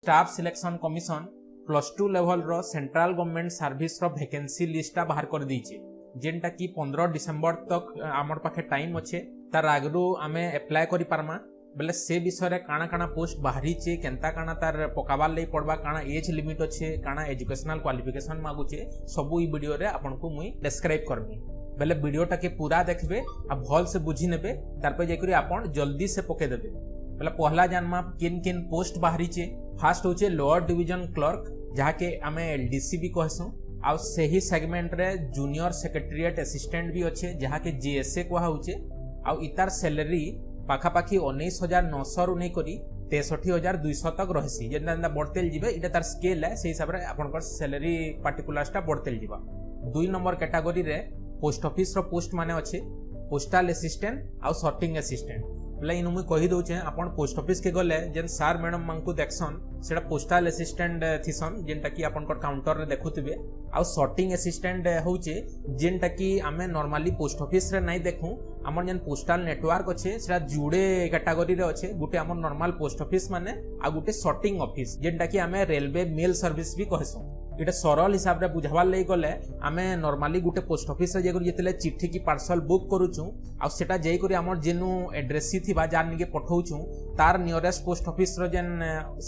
Staff selection commission +2 level रो central government service रो vacancy लिस्टा बाहर कर दीचे जेनटा कि 15 डिसेंबर तक आमर पाखे टाइम अच्छे तार आगरू आमे अप्लाई करि पारमा बेले से विषय रे काना काना पोस्ट बाहरी चे केनता काना तार पकाबार लई पड़बा काना एज लिमिट अच्छे काना एजुकेशनल क्वालिफिकेशन मागुचे सबु ई वीडियो रे आपन को मुई डिस्क्राइब करबी बेले वीडियोटा के पूरा देखबे आ भल से बुझी नेबे तार पे जेकरी आपन जल्दी से पके देबे बेले पहला जानमा किन किन पोस्ट बाहरी चे फास्ट होचे लोअर डिवीजन क्लर्क जहा के आमे एलडीसी भी कहसु आ सही सेगमेंट रे जूनियर सेक्रेटरीट असिस्टेंट भी अच्छे जहा के जीएसए कहा होचे आ इतार सैलरी पाखापाखी 19,900 रु नहीं करी 63,200 तक रहसी जेंदा जेंदा बढ़तेल जिबे इटा तार स्केल है से हिसाब रे आपनकर सैलरी पार्टिकुलर्सटा बढ़तेल जिबा 2 नंबर कैटेगरी रे पोस्ट ऑफिस रो पोस्ट माने अच्छे पोस्टल असिस्टेंट आ सॉर्टिंग असिस्टेंट बोले इन मुझे कही दौचे आपन पोस्ट ऑफिस के गले जेन सार मैडम मानकु देखसन सेटा पोस्टल असिस्टेंट थिसन जेनटा कि आपन काउंटर रे देखुथिबे आ सॉर्टिंग असिस्टेंट होचे जेनटा कि आमे नॉर्मली पोस्ट ऑफिस रे नहीं देखु हमर जेन पोस्टल नेटवर्क अच्छे सेटा जुड़े कैटेगरी रे अच्छे गुटे हमर नॉर्मल पोस्ट ऑफिस माने आ गुटे सॉर्टिंग ऑफिस जेनटा कि आमे रेलवे मेल सर्विस भी कहसु इटा सरल हिसाब रे बुझावार लई गले आमे नॉर्मली गुटे पोस्ट ऑफिस रे जेकर जेतले चिट्ठी की पार्सल बुक करूछु आ सेटा जेई करी हमर जेनु एड्रेस थिबा जान निके पठौछु तार नियरेस्ट पोस्ट ऑफिस रो जेन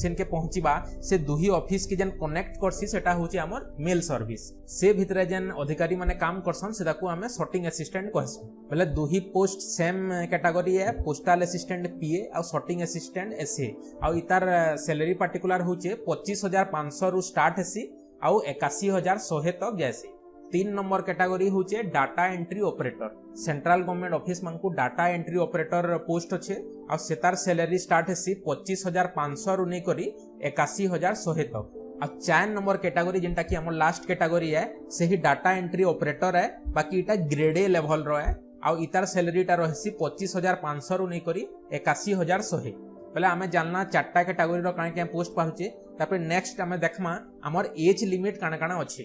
सेन के पहुंचीबा से दुही ऑफिस के जेन कनेक्ट करसी सेटा होची हमर मेल सर्विस से भितरे जेन अधिकारी माने काम करसन सेटा को हमें सॉर्टिंग असिस्टेंट कहसु पहले दुही पोस्ट सेम कैटेगरी है पोस्टल असिस्टेंट पीए आ सॉर्टिंग असिस्टेंट एसए आ इतार सैलरी पर्टिकुलर होचे 25,500 रु स्टार्ट हेसी आउ 81,100 तक जैसे 3 नंबर कैटेगरी होचे data entry operator central government office मानकु डाटा एंट्री ऑपरेटर पोस्ट अच्छे आ सेतार सैलरी स्टार्ट हेसी 25,500 रु नहीं करी 81,100 तक आ 4 नंबर कैटेगरी जेंटा कि हमर लास्ट कैटेगरी है सही डाटा एंट्री ऑपरेटर है बाकी इटा ग्रेड ए लेवल रो है आ इतार सैलरी टा रहसी 25,500 रु नहीं करी 81,100 पहले आमे जानना चारटा कैटेगरी रो काने के पोस्ट पाहुचे तापर नेक्स्ट आमे देखमा हमर एज लिमिट काना काना अच्छे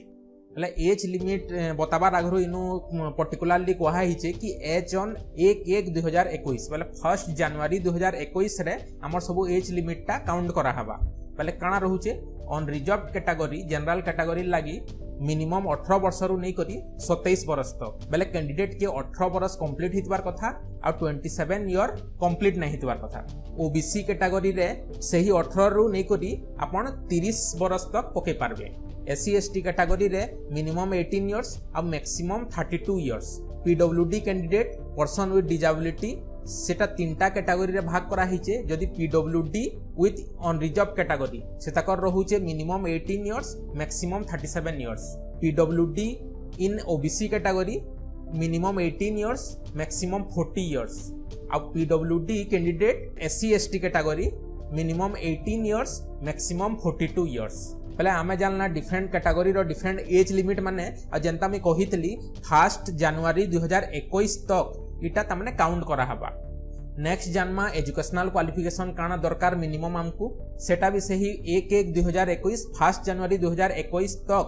पहले एज लिमिट बताबार आगरो इनु पर्टिकुलरली कहा हिचे कि एज ऑन 1/1/2021 पहले 1 जनवरी 2021 रे हमर सब एज लिमिट टा काउंट करा हबा पहले काना रहूचे unreserved category general category लागी मिनिमम 18 वर्ष रु नहीं करी 27 वर्ष तक बेले कैंडिडेट के 18 वर्ष कंप्लीट हितबार कथा आ 27 ईयर कंप्लीट नहीं हितबार कथा ओबीसी कैटेगरी रे सही 18 रु नहीं करी आपण 30 वर्ष तक पके पारबे एससी एसटी कैटेगरी रे मिनिमम 18 इयर्स आ maximum 32 years PWD candidate person with disability सेटा 3टा कैटेगरी रे भाग करा हिचे जदि PWD with unreserved category सेटा कर रहूचे minimum 18 years maximum 37 years PWD in OBC category minimum 18 years maximum 40 years आ PWD candidate SC ST category minimum 18 years maximum 42 years पहले आमे जानना डिफरेंट कैटेगरी रो डिफरेंट एज लिमिट माने आ जनता में कहितली 1 जनवरी 2021 तक इटा तमने काउंट करा हबा नेक्स्ट जन्मा एजुकेशनल क्वालिफिकेशन काना दरकार मिनिमम हमकु सेटा भी सही 1/1/2021 1 जनवरी 2021 तक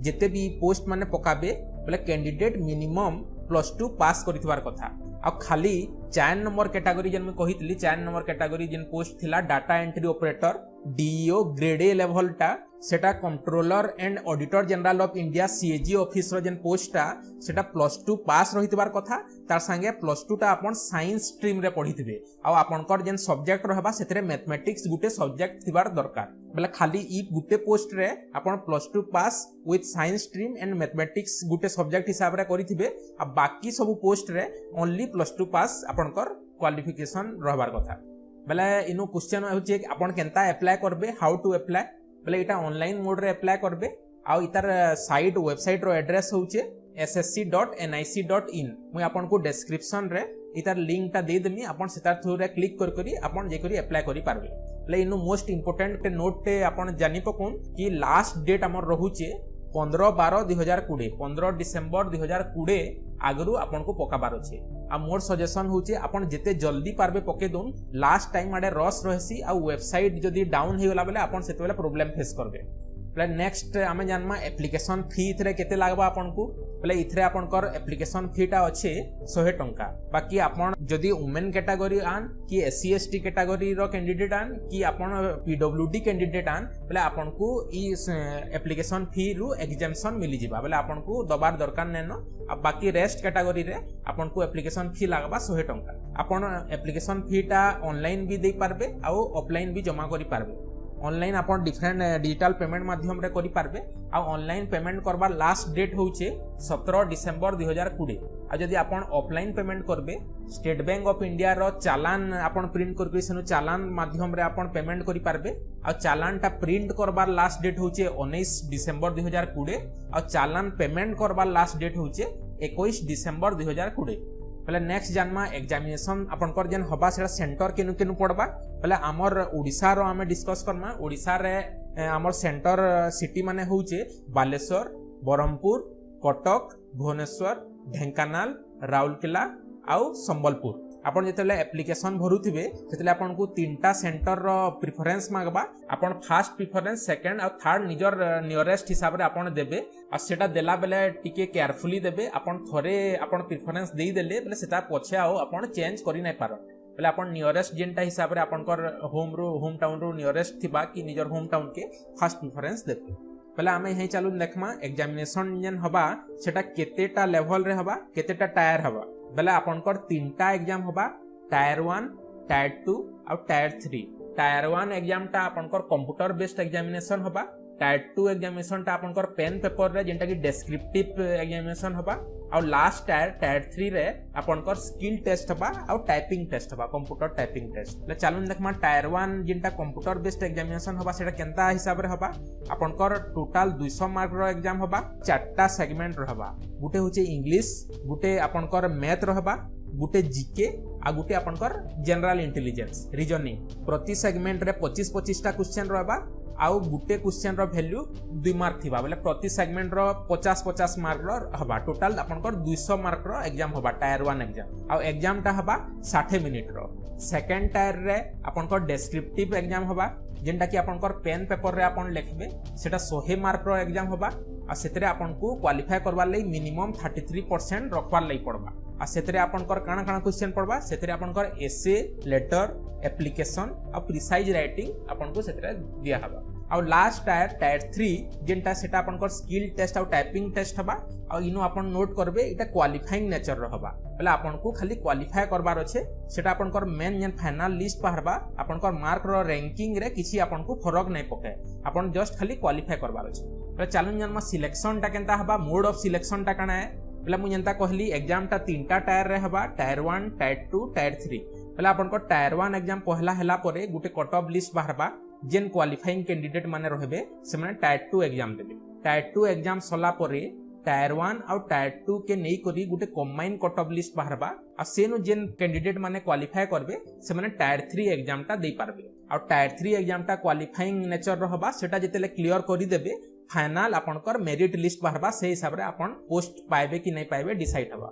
जेते भी पोस्ट माने पकाबे बोले कैंडिडेट मिनिमम +2 पास करितबार कथा आ खाली 4 नंबर कैटेगरी जन में कहितली 4 नंबर कैटेगरी जन पोस्ट थिला data entry operator DEO grade A level टा सेटा controller and auditor general of India CAG office रो जन पोस्टा सेटा +2 पास रहितबार कथा तार संगे +2 टा अपन साइंस स्ट्रीम रे पढिथिबे आ आपनकर जन सब्जेक्ट रहबा सेतरे मैथमेटिक्स गुटे सब्जेक्ट थिबार दरकार बेला खाली ई गुटे पोस्ट रे अपन +2 pass with science stream and mathematics गुटे सब्जेक्ट हिसाब रे करिथिबे आ बाकी सब पोस्ट रे ओनली +2 पास आपनकर क्वालिफिकेशन रहबार कथा बेला इनु क्वेश्चन होचे कि आपन केनता अप्लाई करबे हाउ टू अप्लाई बेले इटा ऑनलाइन मोड रे अप्लाई करबे आ इतार साइट वेबसाइट रो एड्रेस होचे ssc.nic.in मुई आपन को डिस्क्रिप्शन रे इतार लिंक टा दे देमी आपन सेतार थ्रू रे क्लिक कर करी आपन जे करी अप्लाई करी पारबे ले इनु मोस्ट इंपोर्टेंट नोट टे आपन जानि पकोन कि लास्ट डेट हमर रहूचे 15/12/2020 15 डिसेंबर 2020 आगरू आपन को पकाबार अछि आ मोर सजेशन होचे आपन जेते जल्दी पारबे पके दोन लास्ट टाइम आडे रस रहसी आ वेबसाइट जदी डाउन हे गला बेले आपन सेते बेले प्रॉब्लम फेस करबे बोले नेक्स्ट आम जानमा एप्लिकेशन फी इथरे केते लागबा आपन को बोले इथरे आपनकर एप्लिकेशन फीटा अच्छे 100 टंका बाकी आपन जदि वुमेन कैटेगरी आन कि एससी एसटी कैटेगरी रो कैंडिडेट आन कि आपन पीडब्ल्यूडी कैंडिडेट आन बोले आपन को ई एप्लिकेशन फी रु एग्जाम्पशन मिली जिबा बोले आपन को दबार दरकार नेनो आ बाकी रेस्ट कैटेगरी रे आपन को एप्लिकेशन फी लागबा 100 टंका आपन एप्लिकेशन फीटा ऑनलाइन भी दे पारबे आ ऑफलाइन भी जमा करि पारबे ऑनलाइन आपन डिफरेंट डिजिटल पेमेंट माध्यम रे करि पारबे आ ऑनलाइन पेमेंट करबा लास्ट डेट होउचे 17 डिसेंबर 2020 आ जदि आपन ऑफलाइन पेमेंट करबे स्टेट बैंक ऑफ इंडिया रो चालान आपन प्रिंट करके सेनु चालान माध्यम रे आपन पेमेंट करि पारबे आ चालान टा प्रिंट करबार लास्ट डेट होउचे 19 डिसेंबर 2020 आ चालान पेमेंट करबार लास्ट डेट होउचे 21 डिसेंबर 2020 पहले नेक्स्ट जानमा एग्जामिनेशन आपनकर जेन हबा सेटा सेंटर केनु केनु पड़बा पहले आमर ओडिसा रो हमें डिस्कस करना ओडिसा रे आमर सेंटर सिटी माने होउचे बालेश्वर बरहमपुर कटक भुवनेश्वर ढेंकानाल राउरकेला आउ संबलपुर आपन जेतेले एप्लिकेशन भरुथिबे सेतेले आपन को तीनटा सेंटर रो प्रेफरेंस मागबा आपन फर्स्ट प्रेफरेंस सेकंड और थर्ड निजर नियरेस्ट हिसाब रे आपन देबे आ सेटा देला बेले टिके केयरफुली देबे आपन थरे आपन प्रेफरेंस देई देले बेले सेटा पछे आउ आपन चेंज करि नै पारो बेले आपन नियरेस्ट जेनटा हिसाब रे आपनकर होम टाउन रो नियरेस्ट थिबा कि निजर होम टाउन के फर्स्ट प्रेफरेंस देबे पहले आमे यही चालू देखमा एग्जामिनेशन जेन हबा सेटा केतेटा लेवल रे हबा केतेटा टायर हबा बेले आपनकर तीनटा एग्जाम हबा टायर 1 टायर 2 और टायर 3 टायर 1 एग्जाम टा आपनकर कंप्यूटर बेस्ड एग्जामिनेशन हबा टायर 2 एग्जामिनेशन टा आपनकर पेन पेपर रे जेंटा कि डेस्क्रिप्टिव एग्जामिनेशन हबा और लास्ट टायर 3 रे आपनकर स्किल टेस्ट हबा और टाइपिंग टेस्ट हबा कंप्यूटर टाइपिंग टेस्ट ले चालू देखमा टायर 1 जेंटा कंप्यूटर बेस्ड एग्जामिनेशन हबा सेटा केनता हिसाब रे हबा आपनकर टोटल 200 मार्क रो एग्जाम हबा चारटा सेगमेंट रो हबा गुटे होचे इंग्लिश गुटे आपनकर मैथ रो हबा गुटे जीके आ गुटे आपनकर जनरल इंटेलिजेंस रीजनिंग प्रति सेगमेंट रे 25-25 टा क्वेश्चन रहबा आउ गुटे क्वेश्चन रो वैल्यू 2 मार्क थिबा बोले प्रति सेगमेंट रो 50-50 मार्क रो हबा टोटल आपनकर 200 मार्क रो एग्जाम हबा टायर 1 एग्जाम आ एग्जाम टा हबा 60 मिनिट रो सेकंड टायर रे आपनकर डेस्क्रिप्टिव एग्जाम हबा जेंटा कि आपनकर पेन पेपर रे आपन लिखबे सेटा 100 मार्क रो एग्जाम हबा आ सेतरे आपन को क्वालिफाई करबा लई मिनिमम 33% रखवार लई पड़बा आ सेतरे आपनकर काना काना क्वेश्चन पड़बा सेतरे आपनकर एसे लेटर एप्लिकेशन आ प्रिसाइज राइटिंग आपन को सेतरे दिया हबा आ लास्ट टायर 3 जेंटा सेटा आपनकर स्किल टेस्ट आ टाइपिंग टेस्ट हबा आ इनो आपन नोट करबे इटा क्वालिफाइंग नेचर रो हबा पहले आपन को खाली क्वालिफाई करबार अछि सेटा आपनकर मेन जेन फाइनल लिस्ट बाहरबा आपनकर मार्क रो रैंकिंग रे किछि आपन को फरक नै पके आपन जस्ट खाली क्वालिफाई करबार अछि पहले चालू जन्म सिलेक्शन टा केनता हबा मोड ऑफ सिलेक्शन टा काना है पहले मु जनता कहली एग्जाम टा तीनटा टायर रे हबा टायर 1 टायर 2 टायर 3 पहले आपनकर टायर 1 एग्जाम पहला हैला परे गुटे कट ऑफ लिस्ट बाहरबा जेन क्वालिफाइंग कैंडिडेट माने रहबे से माने टायर 2 एग्जाम देबे टायर 2 एग्जाम सला परे टायर 1 और टायर 2 के नै करी गुटे कंबाइन कट ऑफ लिस्ट बाहरबा आ सेनु जेन कैंडिडेट माने क्वालिफाई करबे से माने टायर 3 एग्जाम टा दे पारबे और टायर 3 एग्जाम टा क्वालिफाइंग नेचर रहबा सेटा जेतेले क्लियर करी देबे फाइनल आपनकर मेरिट लिस्ट बाहरबा से हिसाब रे आपन पोस्ट पाइबे कि नै पाइबे डिसाइड हबा।